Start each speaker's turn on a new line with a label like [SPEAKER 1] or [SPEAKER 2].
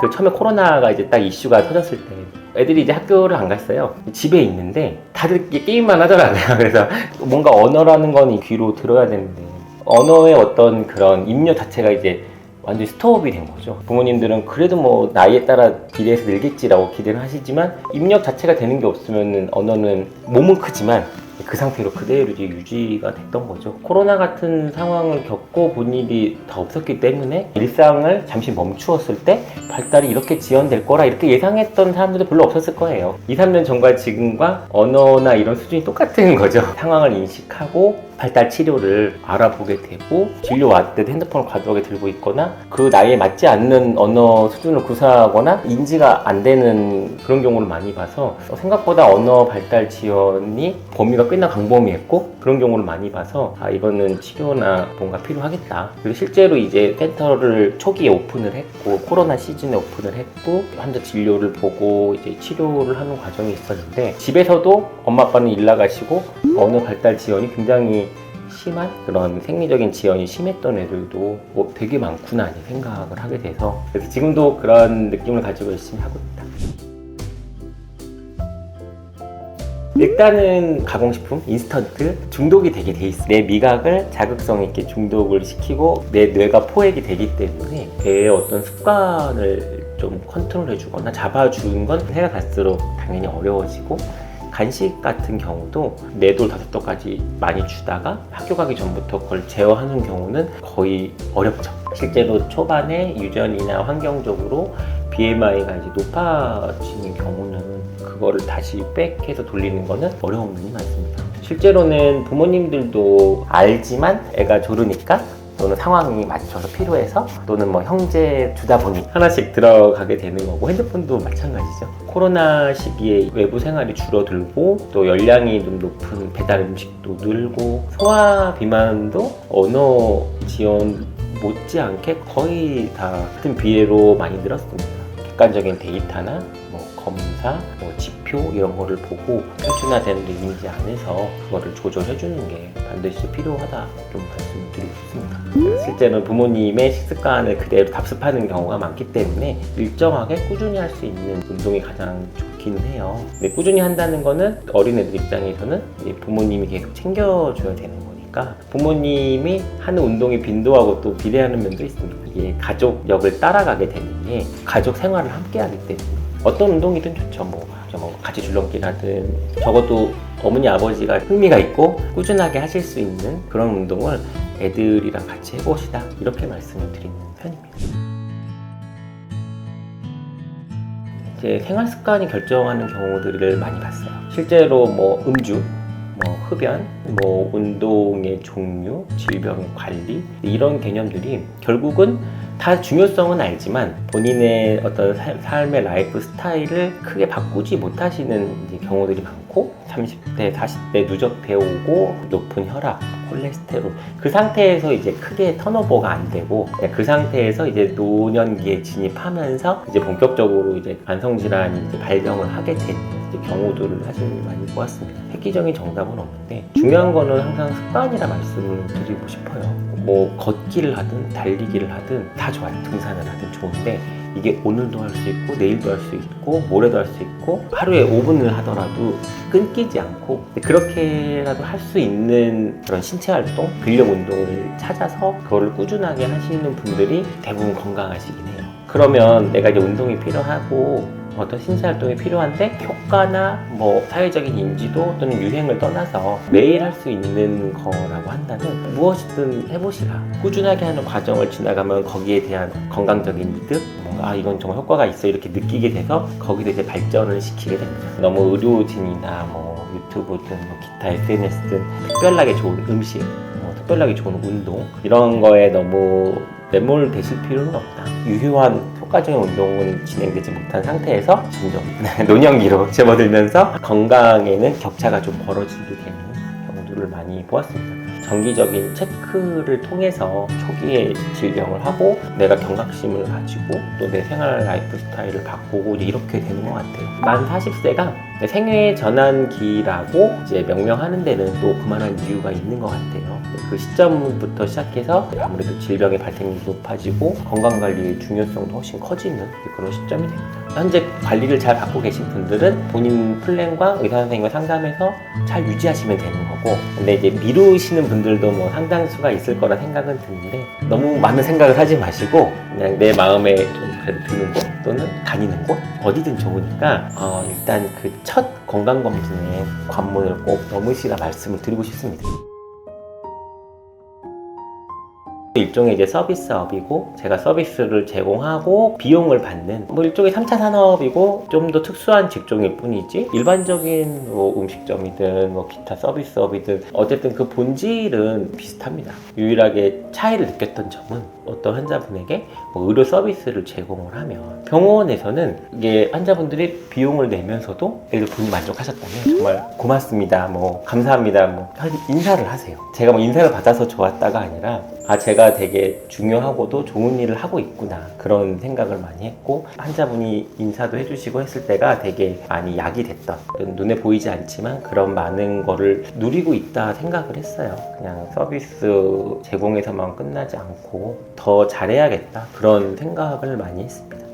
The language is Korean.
[SPEAKER 1] 그 처음에 코로나가 이제 딱 이슈가 터졌을 때 애들이 이제 학교를 안 갔어요. 집에 있는데 다들 게임만 하더라고요. 그래서 뭔가 언어라는 건 귀로 들어야 되는데 언어의 어떤 그런 입력 자체가 이제 완전히 스톱이 된 거죠. 부모님들은 그래도 뭐 나이에 따라 비례해서 늘겠지라고 기대를 하시지만 입력 자체가 되는 게 없으면 언어는 몸은 크지만 그 상태로 그대로 이제 유지가 됐던 거죠. 코로나 같은 상황을 겪고 본 일이 다 없었기 때문에 일상을 잠시 멈추었을 때 발달이 이렇게 지연될 거라 이렇게 예상했던 사람들도 별로 없었을 거예요. 2, 3년 전과 지금과 언어나 이런 수준이 똑같은 거죠. 상황을 인식하고 발달 치료를 알아보게 되고 진료 왔을 핸드폰을 과도하게 들고 있거나 그 나이에 맞지 않는 언어 수준을 구사하거나 인지가 안 되는 그런 경우를 많이 봐서 생각보다 언어 발달 지연이 범위가 꽤나 광범위했고 그런 경우를 많이 봐서 이거는 치료나 뭔가 필요하겠다. 그리고 실제로 이제 센터를 초기에 오픈을 했고 코로나 시즌에 오픈을 했고 환자 진료를 보고 이제 치료를 하는 과정이 있었는데 집에서도 엄마 아빠는 일 나가시고 언어 발달 지연이 굉장히 심한 그런 생리적인 지연이 심했던 애들도 되게 많구나 생각을 하게 돼서 그래서 지금도 그런 느낌을 가지고 열심히 하고 있다. 일단은 가공식품, 인스턴트 중독이 되게 돼 있어. 내 미각을 자극성 있게 중독을 시키고 내 뇌가 포획이 되기 때문에 뇌의 어떤 습관을 좀 컨트롤해 주거나 잡아주는 건 해가 갈수록 당연히 어려워지고 간식 같은 경우도 4돌 5돌까지 많이 주다가 학교 가기 전부터 그걸 제어하는 경우는 거의 어렵죠. 실제로 초반에 유전이나 환경적으로 BMI가 이제 높아지는 경우는 그거를 다시 백해서 돌리는 거는 어려운 면이 많습니다. 실제로는 부모님들도 알지만 애가 조르니까 또는 상황이 맞춰서 필요해서 또는 뭐 형제 주다 보니 하나씩 들어가게 되는 거고 핸드폰도 마찬가지죠. 코로나 시기에 외부 생활이 줄어들고 또 열량이 좀 높은 배달 음식도 늘고 소화 비만도 언어 지원 못지않게 거의 다 같은 비례로 많이 늘었습니다. 객관적인 데이터나 뭐 검사, 뭐 지표 이런 거를 보고 표준화되는 게 있는지 안에서 그거를 조절해주는 게 반드시 필요하다 좀 말씀을 드리고 싶습니다. 실제로 부모님의 식습관을 그대로 답습하는 경우가 많기 때문에 일정하게 꾸준히 할 수 있는 운동이 가장 좋기는 해요. 근데 꾸준히 한다는 거는 어린애들 입장에서는 부모님이 계속 챙겨줘야 되는 거니까 부모님이 하는 운동의 빈도하고 또 비례하는 면도 있습니다. 이게 가족력을 따라가게 되는 게 가족 생활을 함께 하기 때문에 어떤 운동이든 좋죠. 뭐 같이 줄넘기를 하든 적어도 어머니 아버지가 흥미가 있고 꾸준하게 하실 수 있는 그런 운동을 애들이랑 같이 해보시다 이렇게 말씀을 드리는 편입니다. 이제 생활 습관이 결정하는 경우들을 많이 봤어요. 실제로 뭐 음주, 뭐 흡연, 뭐 운동의 종류, 질병의 관리 이런 개념들이 결국은 다 중요성은 알지만 본인의 어떤 삶의 라이프 스타일을 크게 바꾸지 못하시는 이제 경우들이 많고 30대, 40대 누적되어 오고 높은 혈압, 콜레스테롤 그 상태에서 이제 크게 턴오버가 안 되고 그 상태에서 이제 노년기에 진입하면서 이제 본격적으로 이제 만성질환이 이제 발병을 하게 되는 경우들을 사실 많이 보았습니다. 획기적인 정답은 없는데 중요한 거는 항상 습관이라 말씀을 드리고 싶어요. 뭐 걷기를 하든 달리기를 하든 다 좋아요. 등산을 하든 좋은데 이게 오늘도 할 수 있고 내일도 할 수 있고 모레도 할 수 있고 하루에 5분을 하더라도 끊기지 않고 그렇게라도 할 수 있는 그런 신체 활동, 근력 운동을 찾아서 그거를 꾸준하게 하시는 분들이 대부분 건강하시긴 해요. 그러면 내가 이제 운동이 필요하고 어떤 신체 활동이 필요한데 효과나 뭐 사회적인 인지도 또는 유행을 떠나서 매일 할 수 있는 거라고 한다면 무엇이든 해보시라. 꾸준하게 하는 과정을 지나가면 거기에 대한 건강적인 이득, 뭔가 이건 정말 효과가 있어 이렇게 느끼게 돼서 거기서 이제 발전을 시키게 됩니다. 너무 의료진이나 뭐 유튜브든 뭐 기타 SNS든 특별하게 좋은 음식, 뭐 특별하게 좋은 운동 이런 거에 너무 매몰되실 필요는 없다. 유효한 효과적인 운동은 진행되지 못한 상태에서 점점 노년기로 접어들면서 건강에는 격차가 좀 벌어지게 되는 경우들을 많이 보았습니다. 정기적인 체크를 통해서 초기에 질병을 하고 내가 경각심을 가지고 또 내 생활 라이프 스타일을 바꾸고 이렇게 되는 것 같아요. 만 40세가 근데 생애 전환기라고 이제 명명하는 데는 또 그만한 이유가 있는 것 같아요. 그 시점부터 시작해서 아무래도 질병의 발생률이 높아지고 건강관리의 중요성도 훨씬 커지는 그런 시점이 됩니다. 현재 관리를 잘 받고 계신 분들은 본인 플랜과 의사 선생님과 상담해서 잘 유지하시면 되는 거고, 근데 이제 미루시는 분들도 뭐 상당수가 있을 거라 생각은 드는데 너무 많은 생각을 하지 마시고 그냥 내 마음에 좀 그래도 드는 곳 또는 다니는 곳 어디든 좋으니까 일단 그 첫 건강검진에 관문을 꼭 넘으시라 말씀을 드리고 싶습니다. 일종의 이제 서비스업이고 제가 서비스를 제공하고 비용을 받는 뭐 일종의 3차 산업이고 좀 더 특수한 직종일 뿐이지 일반적인 뭐 음식점이든 뭐 기타 서비스업이든 어쨌든 그 본질은 비슷합니다. 유일하게 차이를 느꼈던 점은 어떤 환자분에게 뭐 의료 서비스를 제공을 하면 병원에서는 이게 환자분들이 비용을 내면서도 예를 들어 본인이 만족하셨다면 정말 고맙습니다, 뭐 감사합니다, 뭐 인사를 하세요. 제가 뭐 인사를 받아서 좋았다가 아니라 제가 되게 중요하고도 좋은 일을 하고 있구나 그런 생각을 많이 했고, 환자분이 인사도 해주시고 했을 때가 되게 많이 약이 됐던, 눈에 보이지 않지만 그런 많은 거를 누리고 있다 생각을 했어요. 그냥 서비스 제공에서만 끝나지 않고 더 잘해야겠다 그런 생각을 많이 했습니다.